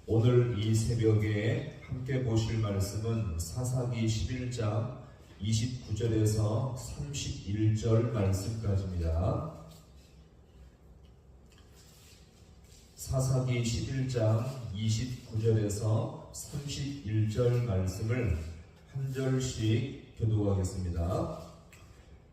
오늘 이 새벽에 함께 보실 말씀은 사사기 11장 29절에서 31절 말씀까지입니다. 사사기 11장 29절에서 31절 말씀을 한 절씩 교독하겠습니다.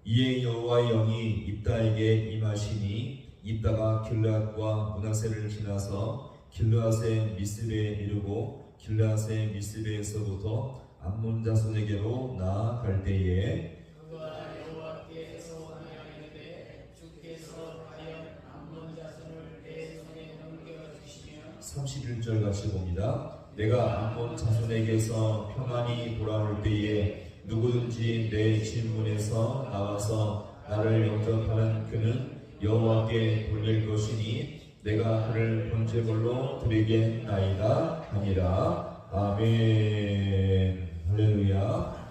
이에 여호와의 영이 입다에게 임하시니 입다가 길르앗과 므낫세를 지나서 길르앗의 미스베에 이르고 길르앗의 미스베에서부터 암몬 자손에게로 나아갈 때에 그가 여호와께 소원하였는데 주께서 과연 암몬 자손을 내 손에 넘겨주시면 31절 같이 봅니다. 내가 암몬 자손에게서 평안히 돌아올 때에 누구든지 내 진문에서 나와서 나를 영접하는 그는 여호와께 돌릴 것이니 내가 그를 번제물로 드리겠나이다 하니라. 아멘. 할렐루야.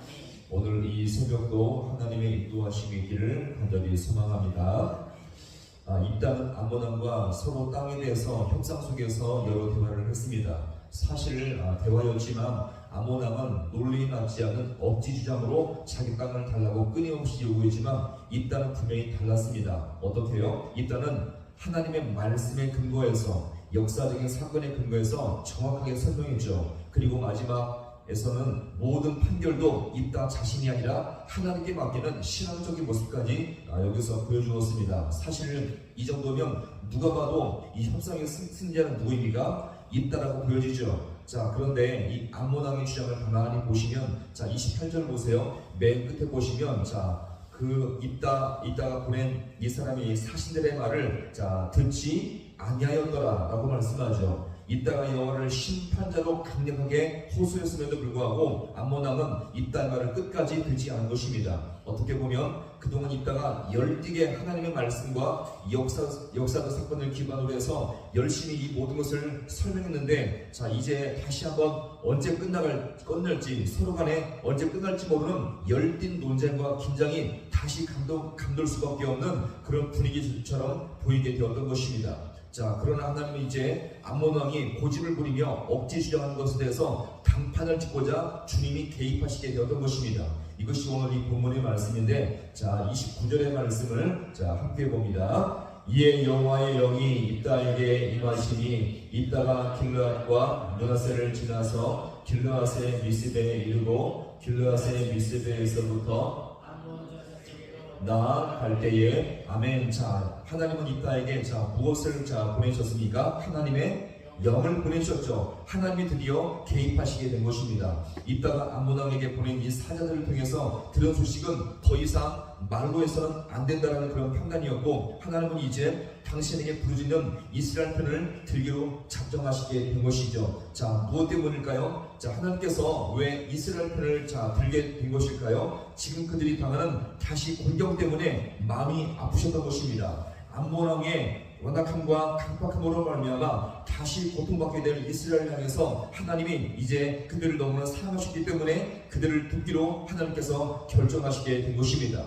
오늘 이 새벽도 하나님의 인도하심이 있기를 간절히 소망합니다. 입다는 암몬 왕과 서로 땅에 대해서 협상 속에서 여러 대화를 했습니다. 사실 대화였지만 암몬 왕은 논리에 맞지 않는 억지 주장으로 자기 땅을 달라고 끊임없이 요구했지만 입다는 분명히 달랐습니다. 어떻게요? 입다는 하나님의 말씀에 근거해서 역사적인 사건에 근거해서 정확하게 설명했죠. 그리고 마지막에서는 모든 판결도 입다 자신이 아니라 하나님께 맡기는 신앙적인 모습까지 여기서 보여주었습니다. 사실 이 정도면 누가 봐도 이 협상의 승자는 누구입니까? 입다라고 보여지죠. 자, 그런데 이 암몬 왕의 주장을 가만히 보시면, 자 28절 보세요. 맨 끝에 보시면, 그 입다가 보낸 이 사람이 사신들의 말을 듣지 아니하였더라라고 말씀하죠. 입다가 여호와를 심판자로 강력하게 호소했음에도 불구하고 암몬 왕은 입다의 말을 끝까지 듣지 않은 것입니다. 어떻게 보면 그동안 입다가 열띠게 하나님의 말씀과 역사적 사건을 기반으로 해서 열심히 이 모든 것을 설명했는데, 이제 다시 한번 언제 끝날지 서로 간에 언제 끝날지 모르는 열띤 논쟁과 긴장이 다시 감돌 수밖에 없는 그런 분위기처럼 보이게 되었던 것입니다. 그러나 하나님은 이제 암몬 왕이 고집을 부리며 억지 주장하는 것에 대해서 단판을 짓고자 주님이 개입하시게 되었던 것입니다. 이것이 오늘 이 본문의 말씀인데, 29절의 말씀을 함께 봅니다. 이에 여호와의 영이 입다에게 임하시니 입다가 길르앗과 므낫세를 지나서 길르앗의 미스베에 이르고 길르앗의 미스베에서부터 나아갈 때에 아멘. 하나님은 입다에게 무엇을 보내셨습니까? 하나님의 영을 보내셨죠. 하나님이 드디어 개입하시게 된 것입니다. 입다가 암몬 왕에게 보낸 이 사자들을 통해서 들은 소식은 더 이상 말로 해서는 안 된다는 그런 판단이었고, 하나님은 이제 당신에게 부르짖는 이스라엘 편을 들기로 작정하시게 된 것이죠. 무엇 때문일까요? 하나님께서 왜 이스라엘 편을 들게 된 것일까요? 지금 그들이 당하는 다시 공격 때문에 마음이 아프셨던 것입니다. 암몬 왕의 완악함과 강팍함으로 말미암아 다시 고통받게 될 이스라엘을 향해서 하나님이 이제 그들을 너무나 사랑하셨기 때문에 그들을 돕기로 하나님께서 결정하시게 된 것입니다.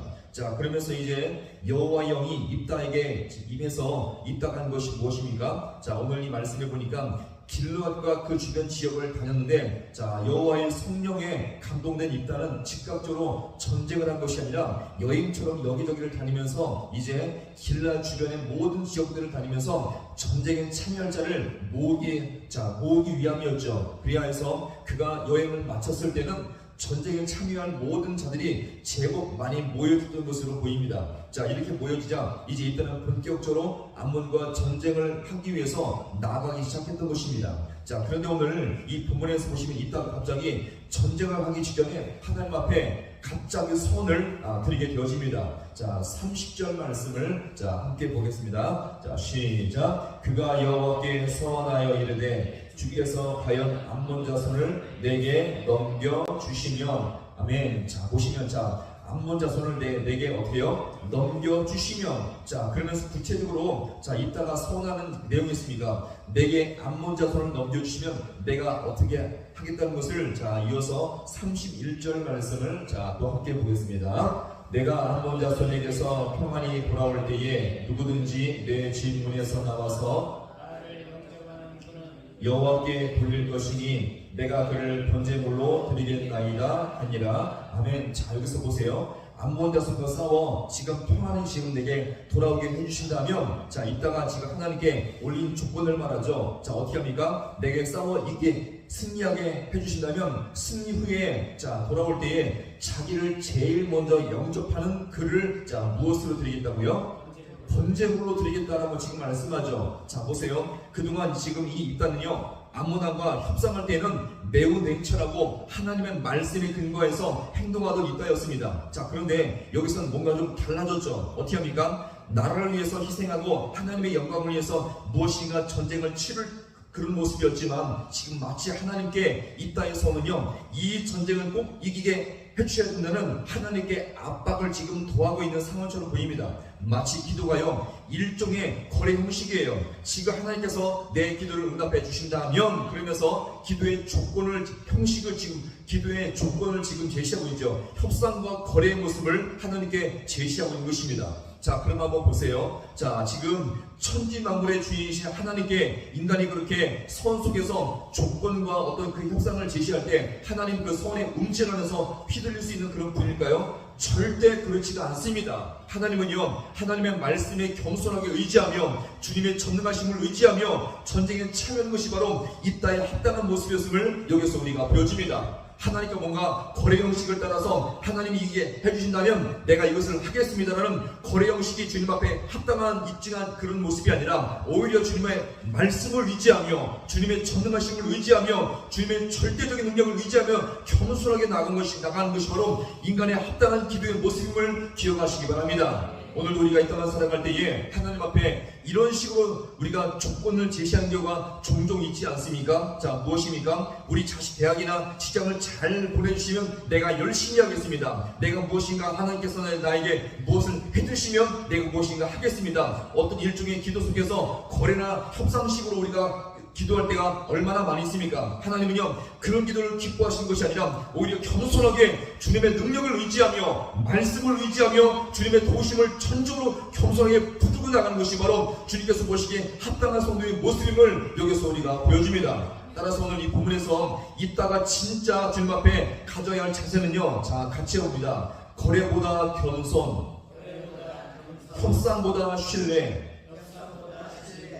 그러면서 이제 여호와의 영이 입다에게 임해서 입다가 한 것이 무엇입니까? 오늘 이 말씀에 보니까 길르앗과 그 주변 지역을 다녔는데, 여호와의 성령에 감동된 입다는 즉각적으로 전쟁을 한 것이 아니라 여행처럼 여기저기를 다니면서 이제 길르앗 주변의 모든 지역들을 다니면서 전쟁에 참여할 자를 모으기 위함이었죠. 그리하여서 그가 여행을 마쳤을 때는 전쟁에 참여할 모든 자들이 제법 많이 모여졌던 것으로 보입니다. 이렇게 모여지자 이제 입다는 본격적으로 암몬과 전쟁을 하기 위해서 나아가기 시작했던 것입니다. 그런데 오늘 이 본문에서 보시면 입다가 갑자기 전쟁을 하기 직전에 하나님 앞에 갑자기 소원을 드리게 되어집니다. 30절 말씀을 함께 보겠습니다. 시작. 그가 여호와께 소원하여 이르되 주께서 과연 암몬 자손을 내게 넘겨주시면 아멘. 보시면 암몬 자손을 내게 어때요? 넘겨주시면. 그러면서 구체적으로 입다가 소원하는 내용이 있습니다. 내게 암몬 자손을 넘겨주시면 내가 어떻게 하겠다는 것을 이어서 31절 말씀을 또 함께 보겠습니다. 내가 암몬 자손에게서 평안히 돌아올 때에 누구든지 내 집 문에서 나와서 여호와께 돌릴 것이니 내가 그를 번제물로 드리겠나이다 하니라. 아멘. 자, 여기서 보세요. 암몬 자손과 싸워 지금 평안히 지금 내게 돌아오게 해주신다면, 자, 이따가 지금 하나님께 올린 조건을 말하죠. 자, 어떻게 합니까? 내게 싸워 이게 승리하게 해주신다면 승리 후에 자 돌아올 때에 자기를 제일 먼저 영접하는 그를 자 무엇으로 드리겠다고요? 번제물로 드리겠다라고 지금 말씀하죠. 자, 보세요. 그동안 지금 이 입단은요, 암몬왕과 협상할 때는 매우 냉철하고 하나님의 말씀에 근거해서 행동하던 입다였습니다. 자, 그런데 여기서는 뭔가 좀 달라졌죠. 어떻게 합니까? 나라를 위해서 희생하고 하나님의 영광을 위해서 무엇인가 전쟁을 치를 그런 모습이었지만, 지금 마치 하나님께 입다에서는요, 이 전쟁을 꼭 이기게 해주셔야 된다는 하나님께 압박을 지금 더하고 있는 상황처럼 보입니다. 마치 기도가요, 일종의 거래 형식이에요. 지금 하나님께서 내 기도를 응답해 주신다면, 그러면서 기도의 조건을, 형식을 지금, 기도의 조건을 지금 제시하고 있죠. 협상과 거래의 모습을 하나님께 제시하고 있는 것입니다. 자, 그럼 한번 보세요. 자, 지금 천지만물의 주인이신 하나님께 인간이 그렇게 선 속에서 조건과 어떤 그 협상을 제시할 때 하나님 그 선에 움찔하면서 휘둘릴 수 있는 그런 분일까요? 절대 그렇지가 않습니다. 하나님은요, 하나님의 말씀에 겸손하게 의지하며 주님의 전능하심을 의지하며 전쟁에 참여하는 것이 바로 입다의 합당한 모습이었음을 여기서 우리가 보여줍니다. 하나님과 뭔가 거래 형식을 따라서 하나님이 이게 해주신다면 내가 이것을 하겠습니다라는 거래 형식이 주님 앞에 합당한 입증한 그런 모습이 아니라, 오히려 주님의 말씀을 의지하며 주님의 전능하심을 의지하며 주님의 절대적인 능력을 의지하며 겸손하게 나가는 것이 바로 인간의 합당한 기도의 모습임을 기억하시기 바랍니다. 오늘도 우리가 이 땅을 살아갈 때에 하나님 앞에 이런 식으로 우리가 조건을 제시하는 경우가 종종 있지 않습니까? 자, 무엇입니까? 우리 자식 대학이나 직장을 잘 보내주시면 내가 열심히 하겠습니다. 내가 무엇인가 하나님께서 나에게 무엇을 해주시면 내가 무엇인가 하겠습니다. 어떤 일종의 기도 속에서 거래나 협상식으로 우리가 기도할 때가 얼마나 많이 있습니까? 하나님은요, 그런 기도를 기뻐하시는 것이 아니라 오히려 겸손하게 주님의 능력을 의지하며 말씀을 의지하며 주님의 도우심을 전적으로 겸손하게 붙들고 나가는 것이 바로 주님께서 보시기에 합당한 성도의 모습임을 여기서 우리가 보여줍니다. 따라서 오늘 이 본문에서 입다가 진짜 주님 앞에 가져야 할 자세는요, 자, 같이 해봅니다. 거래보다 겸손, 협상보다 신뢰.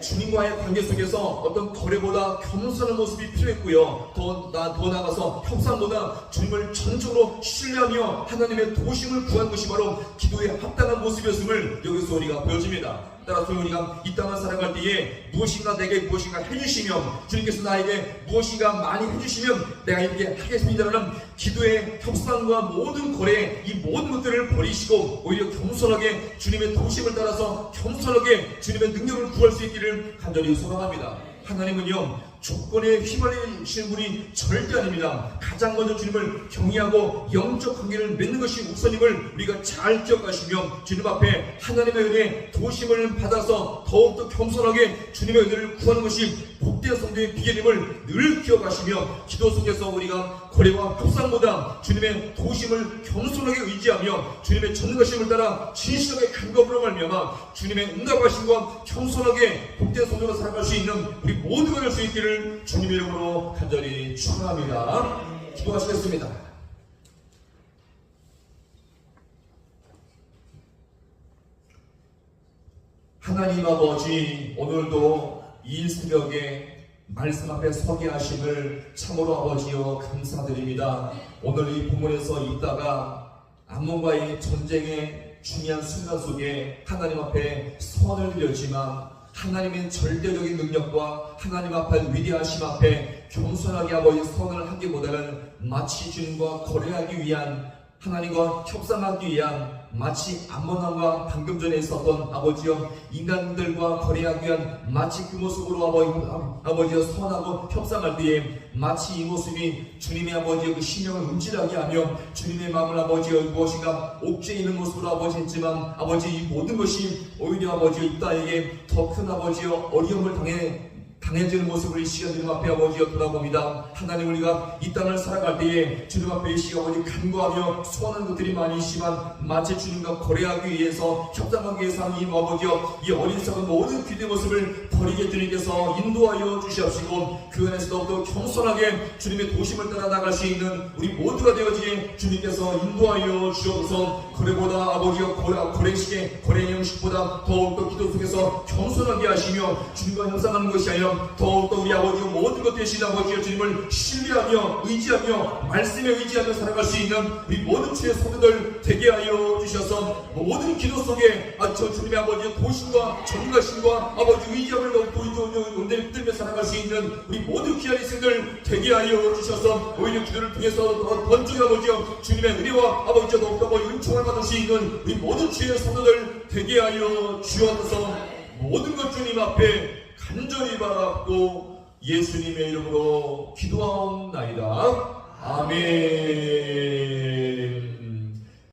주님과의 관계 속에서 어떤 거래보다 겸손한 모습이 필요했고요. 더 나아가서 협상보다 주님을 전적으로 신뢰하며 하나님의 도우심을 구한 것이 바로 기도의 합당한 모습이었음을 여기서 우리가 보여줍니다. 따라서 우리가 이 땅을 살아갈 때에 무엇인가 내게 무엇인가 해주시면, 주님께서 나에게 무엇인가 많이 해주시면 내가 이렇게 하겠습니다라는 기도의 협상과 모든 거래, 이 모든 것들을 버리시고 오히려 겸손하게 주님의 도우심을 따라서 겸손하게 주님의 능력을 구할 수 있기를 간절히 소망합니다. 하나님은요, 조건에 휘말리시는 분이 절대 아닙니다. 가장 먼저 주님을 경외하고 영적 관계를 맺는 것이 우선임을 우리가 잘 기억하시며, 주님 앞에 하나님의 은혜 도우심을 받아서 더욱더 겸손하게 주님의 은혜를 구하는 것이 복된 성도의 비결임을 늘 기억하시며, 기도 속에서 우리가 거래와 협상보다 주님의 도우심을 겸손하게 의지하며 주님의 전능하심을 따라 진실하게 간구함으로 말미암아 주님의 응답하심과 겸손하게 복된 성도로 살아갈 수 있는 우리 모두가 될 수 있기를 주님의 이름으로 간절히 축원합니다. 기도하시겠습니다. 하나님 아버지, 오늘도 이 새벽에 말씀 앞에 서게 하심을 참으로 아버지여 감사드립니다. 오늘 이 본문에서 있다가 암몬과의 전쟁의 중요한 순간 속에 하나님 앞에 선을 드렸지만, 하나님의 절대적인 능력과 하나님 앞에 위대하심 앞에 겸손하게 아버지 선을 하기보다는 마치 주님과 거래하기 위한, 하나님과 협상하기 위한, 마치 암몬왕과 방금 전에 있었던 아버지여 인간들과 거래하기 위한 마치 그 모습으로 아버지여 선하고 협상할 때에 마치 이 모습이 주님의 아버지여 그 심령을 움찔하게 하며 주님의 마음을 아버지여 무엇인가 옥죄에 있는 모습으로 아버지 했지만, 아버지 이 모든 것이 오히려 아버지여 이 딸에게 더 큰 아버지여 어려움을 강해지는 모습을 이 시간 주님 앞에 아버지여 돌아봅니다. 하나님, 우리가 이 땅을 살아갈 때에 주님 앞에 이 시간 아버지 간구하며 소원하는 것들이 많이 있지만 마치 주님과 거래하기 위해서 협상하기 위해서 하는 이 아버지여 이 어리석은 모든 기대의 모습을 버리게 주님께서 인도하여 주시옵시고 그 안에서 더욱더 겸손하게 주님의 도심을 따라 나갈 수 있는 우리 모두가 되어지게 주님께서 인도하여 주옵소서. 그래보다 아버지여 고랭식의 형식보다 더욱더 기도 속에서 겸손하게 하시며 주님과 협상하는 것이 아니라 더욱더 우리 아버지여 모든 것 되신 아버지여 주님을 신뢰하며 의지하며 말씀에 의지하며 살아갈 수 있는 우리 모든 주의 성도들 되게 하여 주셔서 모든 기도 속에 저 주님의 아버지의 도심과 전가심과 아버지 의지함을 더욱더 온전히 붙들며 살아갈 수 있는 우리 모든 귀한 인생들 되게 하여 주셔서 오히려 기도를 통해서 번중의 아버지여 주님의 은혜와 아버지여 더욱더 은총을 받을 수 있는 우리 모든 주의 성도들 되게 하여 주옵소서. 모든 것 주님 앞에 간절히 바랍고 예수님의 이름으로 기도하옵나이다. 아멘.